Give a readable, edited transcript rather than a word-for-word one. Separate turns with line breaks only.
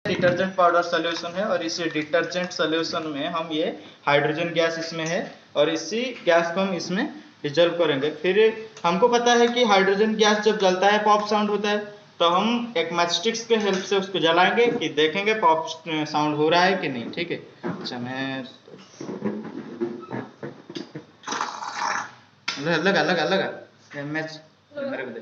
Detergent powder solution है और इस डिटर्जेंट सोल्यूशन में हम ये हाइड्रोजन गैस इसमें है और इसी गैस को हम इसमें डिजोल्व करेंगे। फिर हमको पता है कि हाइड्रोजन गैस जब जलता है पॉप साउंड होता है, तो हम एक मैचस्टिक्स के हेल्प से उसको जलाएंगे कि देखेंगे पॉप साउंड हो रहा है कि नहीं। ठीक है, अच्छा मैं लगा लगा लगा मैच मेरे को दे।